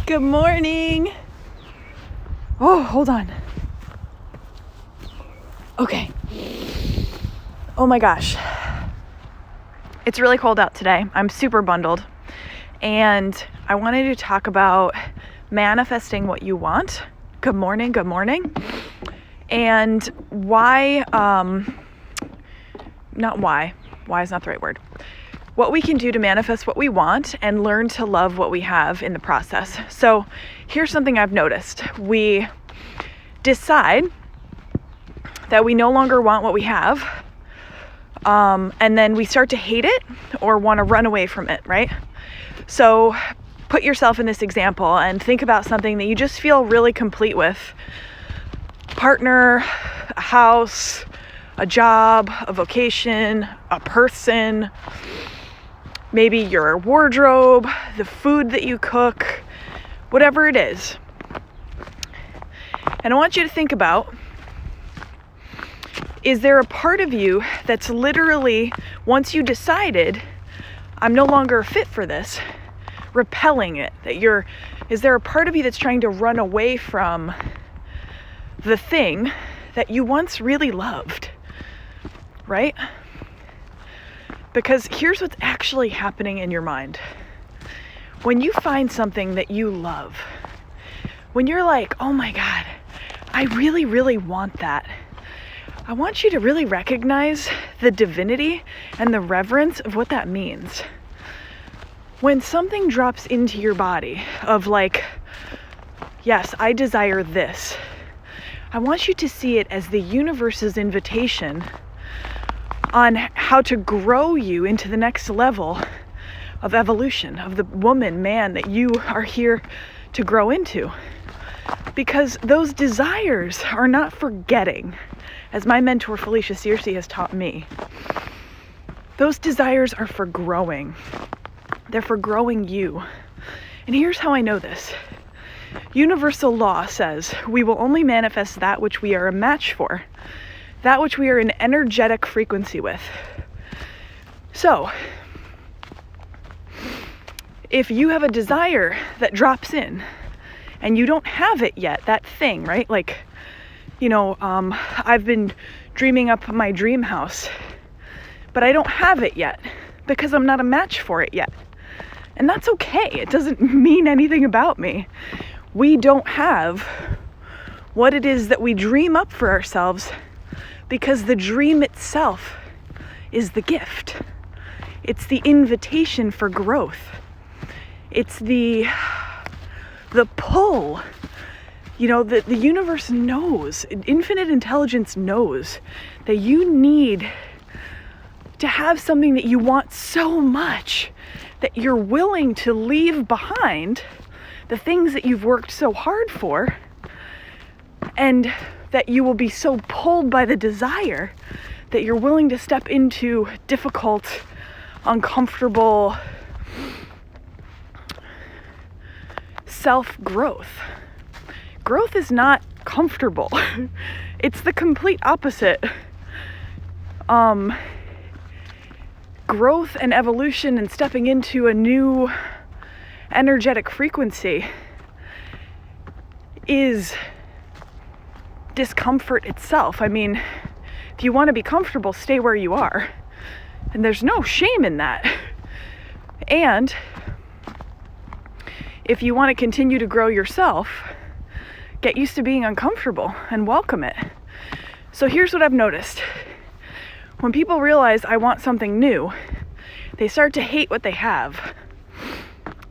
Good morning. Oh, hold on. Okay. Oh my gosh. It's really cold out today. I'm super bundled. And I wanted to talk about manifesting what you want. Good morning. And why, not why is not the right word. What we can do to manifest what we want and learn to love what we have in the process. So here's something I've noticed. We decide that we no longer want what we have, and then we start to hate it or want to run away from it, right? So put yourself in this example and think about something that you just feel really complete with. Partner, a house, a job, a vocation, a person, maybe your wardrobe, the food that you cook, whatever it is. And I want you to think about, is there a part of you that's literally, once you decided, I'm no longer fit for this, repelling it? Is there a part of you that's trying to run away from the thing that you once really loved, right? Because here's what's actually happening in your mind. When you find something that you love, when you're like, oh my God, I really, really want that, I want you to really recognize the divinity and the reverence of what that means. When something drops into your body of like, yes, I desire this, I want you to see it as the universe's invitation on how to grow you into the next level of evolution, of the woman, man that you are here to grow into. Because those desires are not for getting, as my mentor Felicia Searcy has taught me. Those desires are for growing. They're for growing you. And here's how I know this. Universal law says we will only manifest that which we are a match for, that which we are in energetic frequency with. So, if you have a desire that drops in and you don't have it yet, that thing, right? Like, I've been dreaming up my dream house, but I don't have it yet because I'm not a match for it yet. And that's okay. It doesn't mean anything about me. We don't have what it is that we dream up for ourselves, because the dream itself is the gift. It's the invitation for growth. It's the pull. The universe knows, infinite intelligence knows that you need to have something that you want so much that you're willing to leave behind the things that you've worked so hard for, and that you will be so pulled by the desire that you're willing to step into difficult, uncomfortable self-growth. Growth is not comfortable. It's the complete opposite. Growth and evolution and stepping into a new energetic frequency is discomfort itself. I mean, if you want to be comfortable, stay where you are. And there's no shame in that. And if you want to continue to grow yourself, get used to being uncomfortable and welcome it. So here's what I've noticed. When people realize I want something new, they start to hate what they have.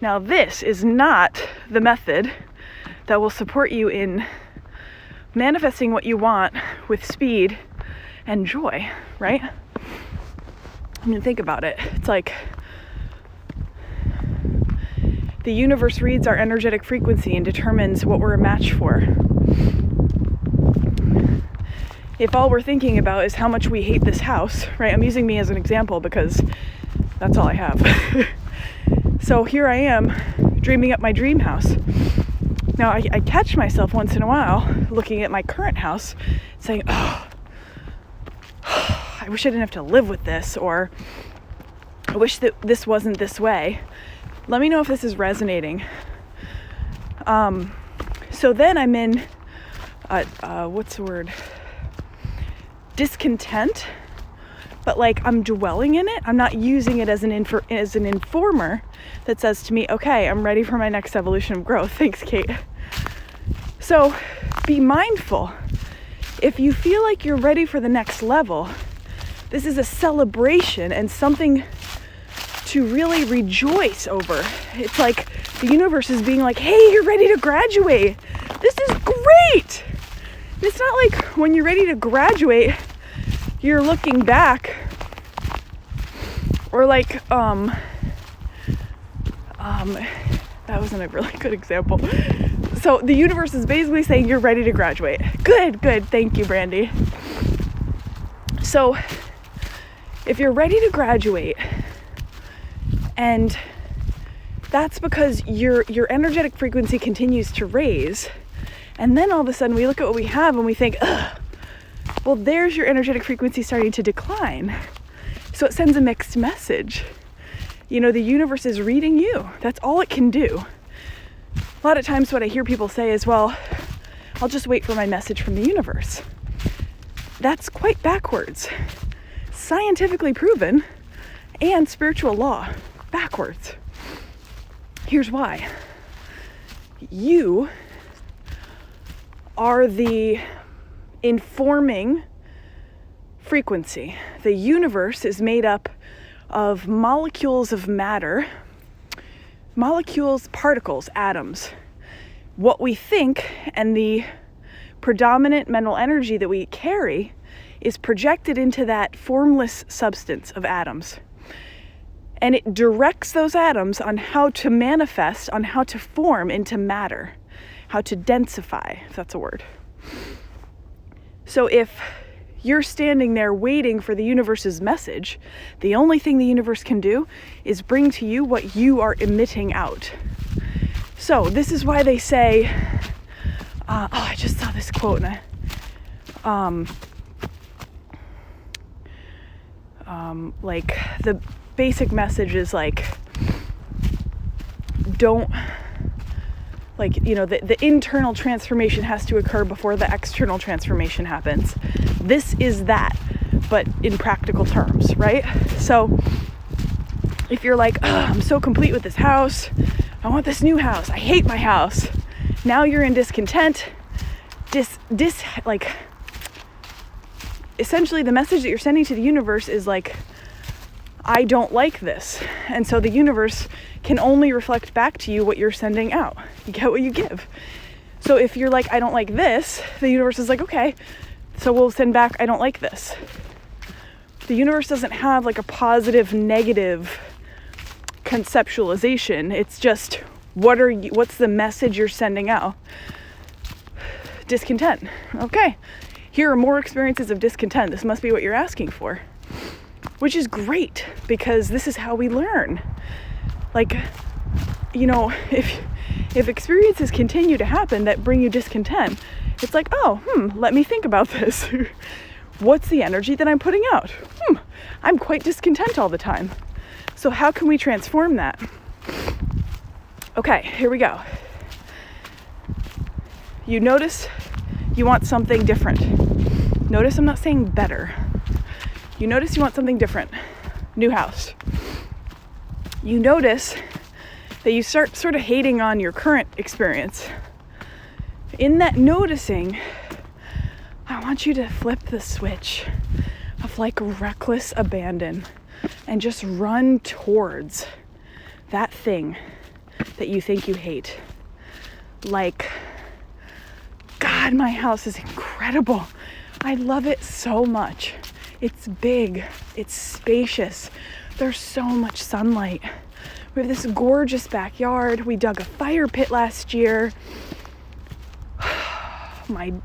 Now, this is not the method that will support you in manifesting what you want with speed and joy, right? I mean, think about it. It's like the universe reads our energetic frequency and determines what we're a match for. If all we're thinking about is how much we hate this house, right? I'm using me as an example because that's all I have. So here I am dreaming up my dream house. Now I catch myself once in a while looking at my current house saying, oh, I wish I didn't have to live with this, or I wish that this wasn't this way. Let me know if this is resonating. So then I'm in, what's the word? Discontent, but like I'm dwelling in it. I'm not using it as an informer that says to me, okay, I'm ready for my next evolution of growth. Thanks, Kate. So be mindful. If you feel like you're ready for the next level, this is a celebration and something to really rejoice over. It's like the universe is being like, hey, you're ready to graduate. This is great. It's not like when you're ready to graduate, you're looking back or like, that wasn't a really good example. So the universe is basically saying you're ready to graduate. Good. Thank you, Brandy. So if you're ready to graduate, and that's because your energetic frequency continues to raise, and then all of a sudden we look at what we have and we think, ugh, well, there's your energetic frequency starting to decline. So it sends a mixed message. You know, the universe is reading you. That's all it can do. A lot of times what I hear people say is, well, I'll just wait for my message from the universe. That's quite backwards. Scientifically proven, and spiritual law, backwards. Here's why. You are the informing frequency. The universe is made up of molecules of matter, particles, atoms. What we think and the predominant mental energy that we carry is projected into that formless substance of atoms. And it directs those atoms on how to manifest, on how to form into matter, how to densify, if that's a word. So if you're standing there waiting for the universe's message, the only thing the universe can do is bring to you what you are emitting out. So this is why they say, I just saw this quote, and like the basic message is like, don't, like, you know, the internal transformation has to occur before the external transformation happens. This is that, but in practical terms, right? So if you're like, I'm so complete with this house, I want this new house, I hate my house. Now you're in discontent, like, essentially the message that you're sending to the universe is like, I don't like this. And so the universe can only reflect back to you what you're sending out. You get what you give. So if you're like, I don't like this, the universe is like, okay, so we'll send back, I don't like this. The universe doesn't have like a positive, negative conceptualization. It's just, what's the message you're sending out? Discontent. Okay. Here are more experiences of discontent. This must be what you're asking for. Which is great, because this is how we learn. Like, you know, if experiences continue to happen that bring you discontent, it's like, let me think about this. What's the energy that I'm putting out? I'm quite discontent all the time. So how can we transform that? Okay, here we go. You notice you want something different. Notice I'm not saying better. You notice you want something different. New house. You notice that you start sort of hating on your current experience. In that noticing, I want you to flip the switch of like reckless abandon and just run towards that thing that you think you hate. Like, God, my house is incredible. I love it so much. It's big, it's spacious, there's so much sunlight. We have this gorgeous backyard. We dug a fire pit last year.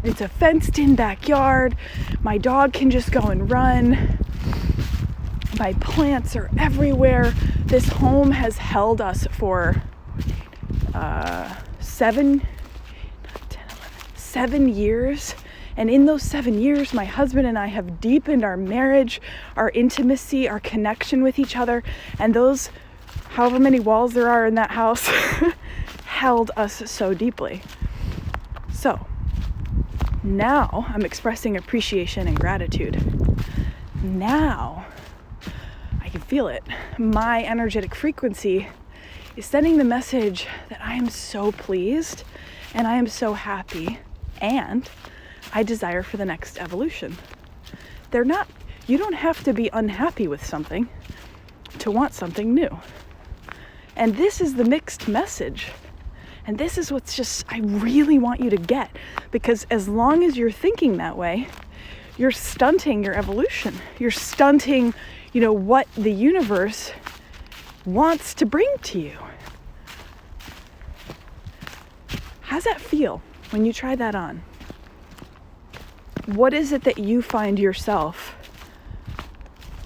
It's a fenced in backyard. My dog can just go and run. My plants are everywhere. This home has held us for 7 years. And in those 7 years, my husband and I have deepened our marriage, our intimacy, our connection with each other. And those, however many walls there are in that house, held us so deeply. So now I'm expressing appreciation and gratitude. Now I can feel it. My energetic frequency is sending the message that I am so pleased and I am so happy and I desire for the next evolution. You don't have to be unhappy with something to want something new. And this is the mixed message. And this is I really want you to get, because as long as you're thinking that way, you're stunting your evolution. You're stunting, what the universe wants to bring to you. How's that feel when you try that on? What is it that you find yourself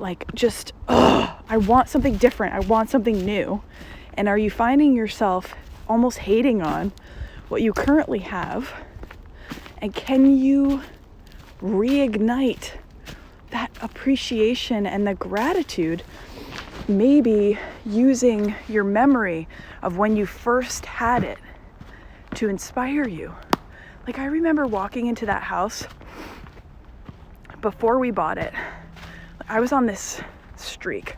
I want something different. I want something new. And are you finding yourself almost hating on what you currently have? And can you reignite that appreciation and the gratitude, maybe using your memory of when you first had it to inspire you? I remember walking into that house before we bought it. I was on this streak.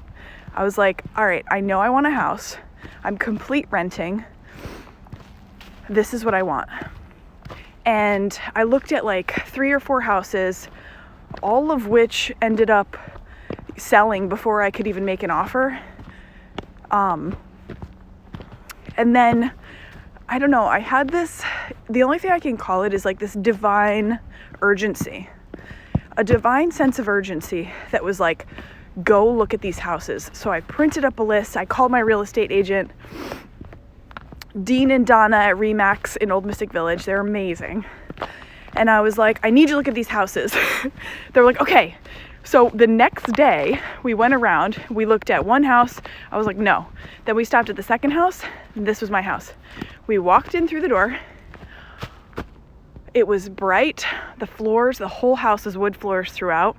I was like, all right, I know I want a house. I'm complete renting. This is what I want. And I looked at 3 or 4 houses, all of which ended up selling before I could even make an offer. And then, I don't know, I had the only thing I can call it is this divine urgency. A divine sense of urgency that was go look at these houses. So I printed up a list. I called my real estate agent, Dean and Donna at Reembrace in Old Mystic Village. They're amazing. And I was like, I need you to look at these houses. They were like, okay. So the next day we went around, we looked at one house. I was like, no. Then we stopped at the second house. And this was my house. We walked in through the door. It was bright. The whole house is wood floors throughout.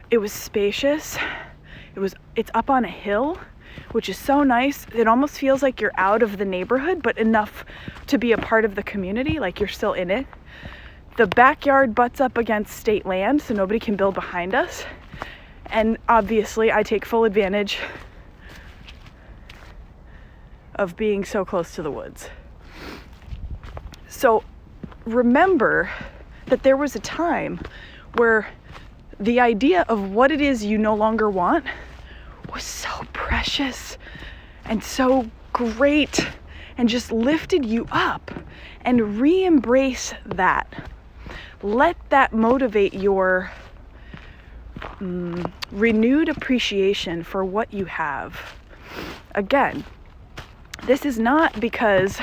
It was spacious. It's up on a hill, which is so nice. It almost feels like you're out of the neighborhood, but enough to be a part of the community, you're still in it. The backyard butts up against state land, so nobody can build behind us. And obviously, I take full advantage of being so close to the woods. So remember that there was a time where the idea of what it is you no longer want was so precious and so great and just lifted you up. And re-embrace that. Let that motivate your renewed appreciation for what you have. Again, this is not because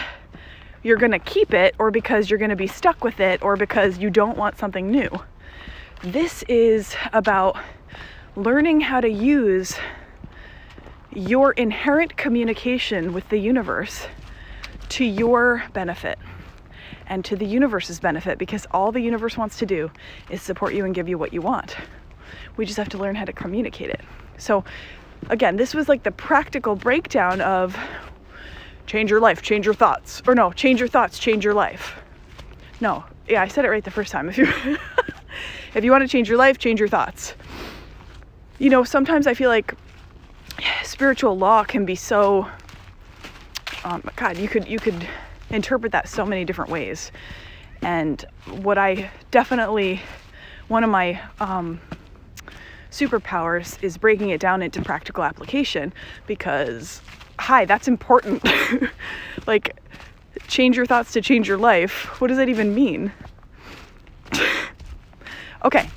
you're going to keep it or because you're going to be stuck with it or because you don't want something new. This is about learning how to use your inherent communication with the universe to your benefit and to the universe's benefit, because all the universe wants to do is support you and give you what you want. We just have to learn how to communicate it. So again, this was the practical breakdown of change your life, change your thoughts. Or no, change your thoughts, change your life. No, yeah, I said it right the first time. If you want to change your life, change your thoughts. Sometimes I feel like spiritual law can be so, God, you could interpret that so many different ways. And one of my superpowers is breaking it down into practical application, because that's important. Change your thoughts to change your life. What does that even mean? Okay.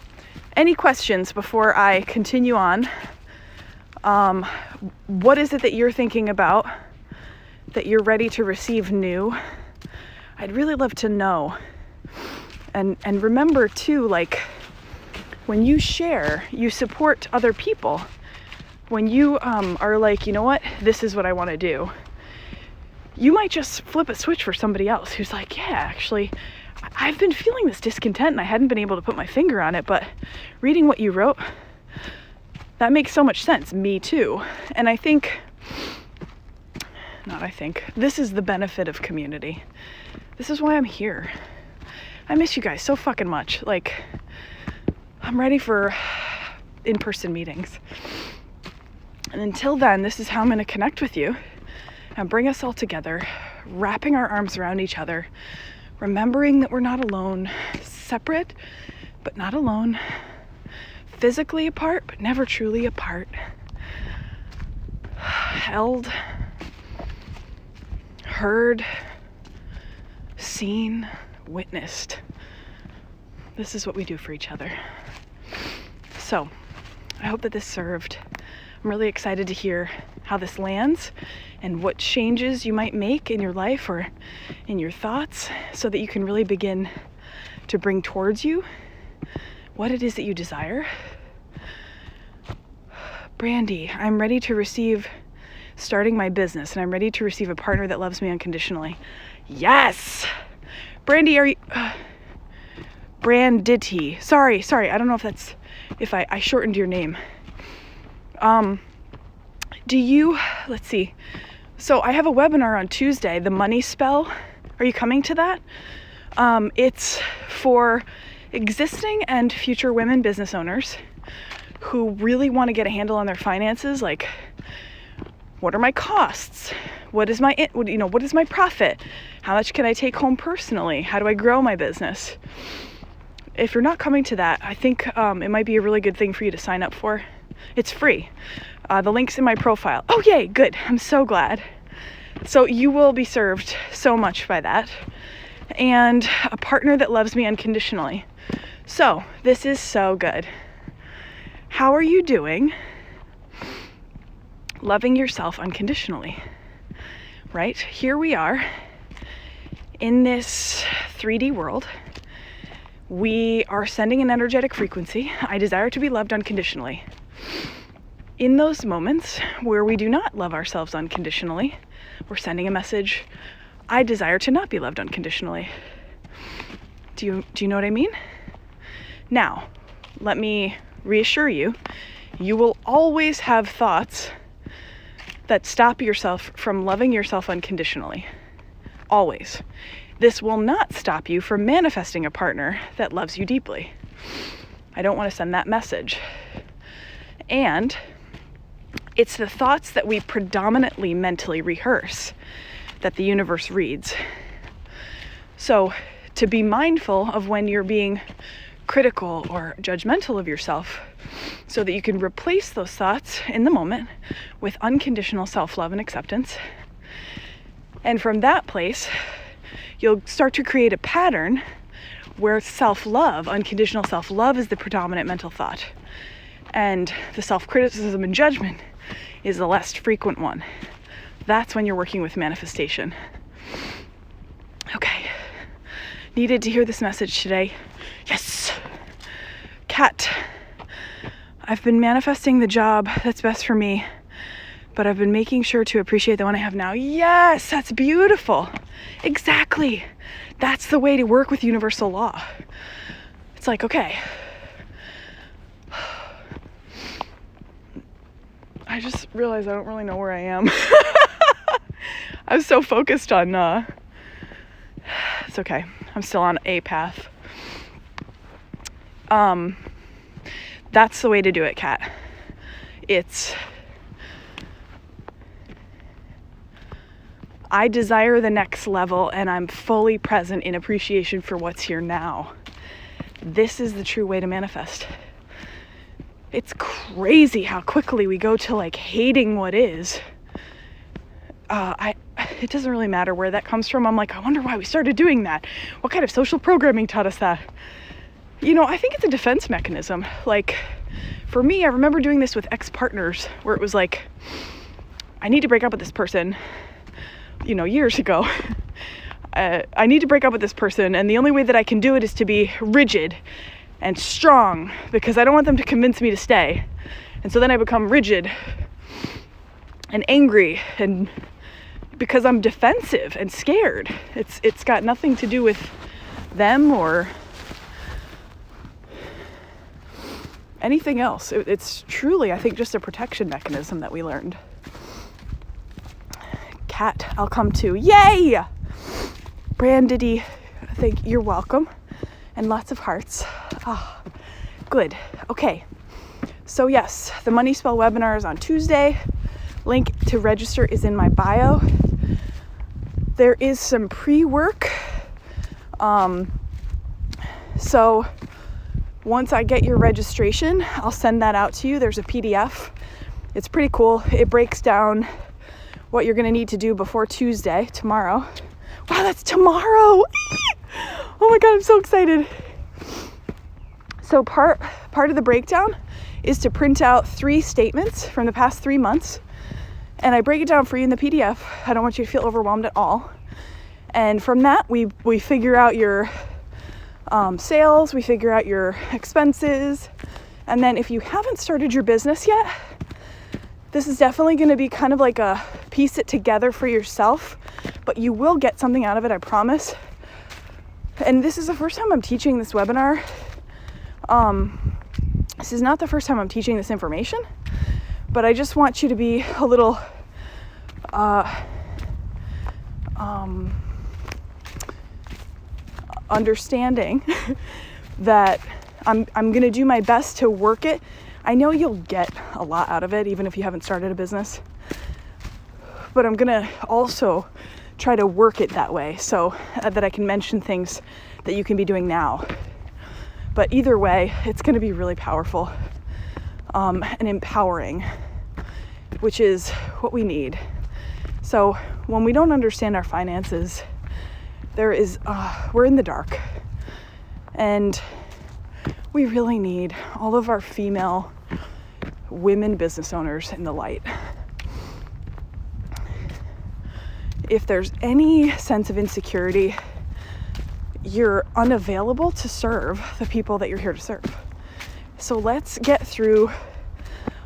Any questions before I continue on? What is it that you're thinking about that you're ready to receive new? I'd really love to know. And remember too, when you share, you support other people. When you are you know what, this is what I want to do, you might just flip a switch for somebody else who's yeah, actually, I've been feeling this discontent and I hadn't been able to put my finger on it, but reading what you wrote, that makes so much sense. Me too. And I think not I think. This is the benefit of community. This is why I'm here. I miss you guys so fucking much. Like, I'm ready for in-person meetings. And until then, this is how I'm going to connect with you and bring us all together, wrapping our arms around each other, remembering that we're not alone, separate, but not alone, physically apart, but never truly apart, held, heard, seen, witnessed. This is what we do for each other. So, I hope that this served. I'm really excited to hear how this lands and what changes you might make in your life or in your thoughts so that you can really begin to bring towards you what it is that you desire. Brandy, I'm ready to receive starting my business, and I'm ready to receive a partner that loves me unconditionally. Yes! Brandy, are you... Brandity. Sorry, I don't know if I shortened your name. Let's see. So I have a webinar on Tuesday, the money spell. Are you coming to that? It's for existing and future women business owners who really want to get a handle on their finances. Like, what are my costs? What is my profit? How much can I take home personally? How do I grow my business? If you're not coming to that, I think it might be a really good thing for you to sign up for. It's free. The link's in my profile. Oh, yay, good. I'm so glad. So you will be served so much by that. And a partner that loves me unconditionally. So this is so good. How are you doing loving yourself unconditionally? Right? Here we are in this 3D world. We are sending an energetic frequency. I desire to be loved unconditionally. In those moments where we do not love ourselves unconditionally, we're sending a message, I desire to not be loved unconditionally. Do you know what I mean? Now, let me reassure you, you will always have thoughts that stop yourself from loving yourself unconditionally. Always. This will not stop you from manifesting a partner that loves you deeply. I don't want to send that message. And it's the thoughts that we predominantly mentally rehearse that the universe reads. So to be mindful of when you're being critical or judgmental of yourself so that you can replace those thoughts in the moment with unconditional self-love and acceptance. And from that place, you'll start to create a pattern where self-love, unconditional self-love, is the predominant mental thought. And the self-criticism and judgment is the less frequent one. That's when you're working with manifestation. Okay. Needed to hear this message today. Yes! Kat, I've been manifesting the job that's best for me, but I've been making sure to appreciate the one I have now. Yes, that's beautiful. Exactly. That's the way to work with universal law. It's like, okay, I just realized I don't really know where I am. I was so focused on, it's okay. I'm still on a path. That's the way to do it, Kat. It's, I desire the next level and I'm fully present in appreciation for what's here now. This is the true way to manifest. It's crazy how quickly we go to like hating what is. It doesn't really matter where that comes from. I'm like, I wonder why we started doing that. What kind of social programming taught us that? You know, I think it's a defense mechanism. Like, for me, I remember doing this with ex-partners where it was like, I need to break up with this person, years ago. I need to break up with this person, and the only way that I can do it is to be rigid and strong because I don't want them to convince me to stay. And so then I become rigid and angry, and because I'm defensive and scared. It's got nothing to do with them or anything else. It's truly, I think, just a protection mechanism that we learned. cat, I'll come too. Yay! Brandity, you're welcome. And lots of hearts. Ah, good. Okay. So yes, the Money Spell webinar is on Tuesday. Link to register is in my bio. There is some pre-work. So once I get your registration, I'll send that out to you. There's a PDF. It's pretty cool. It breaks down what you're going to need to do before Tuesday, tomorrow. Wow, that's tomorrow. Oh my God, I'm so excited. So part of the breakdown is to print out 3 statements from the past 3 months. And I break it down for you in the PDF. I don't want you to feel overwhelmed at all. And from that, we figure out your sales, we figure out your expenses. And then if you haven't started your business yet, this is definitely going to be kind of like a piece it together for yourself, but you will get something out of it, I promise. And this is the first time I'm teaching this webinar. This is not the first time I'm teaching this information, but I just want you to be a little understanding that I'm going to do my best to work it. I know you'll get a lot out of it, even if you haven't started a business, but I'm going to also try to work it that way so that I can mention things that you can be doing now. But either way, it's going to be really powerful and empowering, which is what we need. So when we don't understand our finances, we're in the dark, and we really need all of our female women business owners in the light. If there's any sense of insecurity, you're unavailable to serve the people that you're here to serve. So let's get through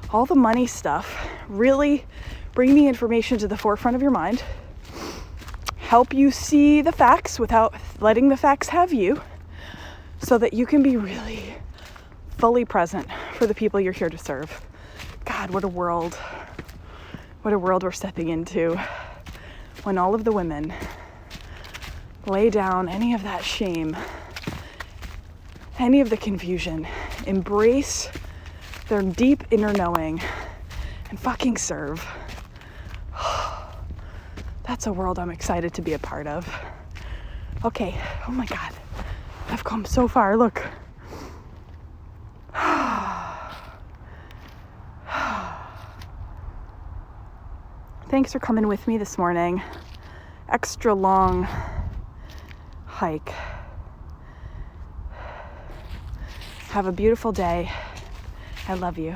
all the money stuff, really bring the information to the forefront of your mind, help you see the facts without letting the facts have you, so that you can be really fully present for the people you're here to serve. God, what a world we're stepping into when all of the women lay down any of that shame, any of the confusion, embrace their deep inner knowing, and fucking serve. That's a world I'm excited to be a part of. Okay, oh my God, I've come so far, look. Thanks for coming with me this morning. Extra long hike. Have a beautiful day. I love you.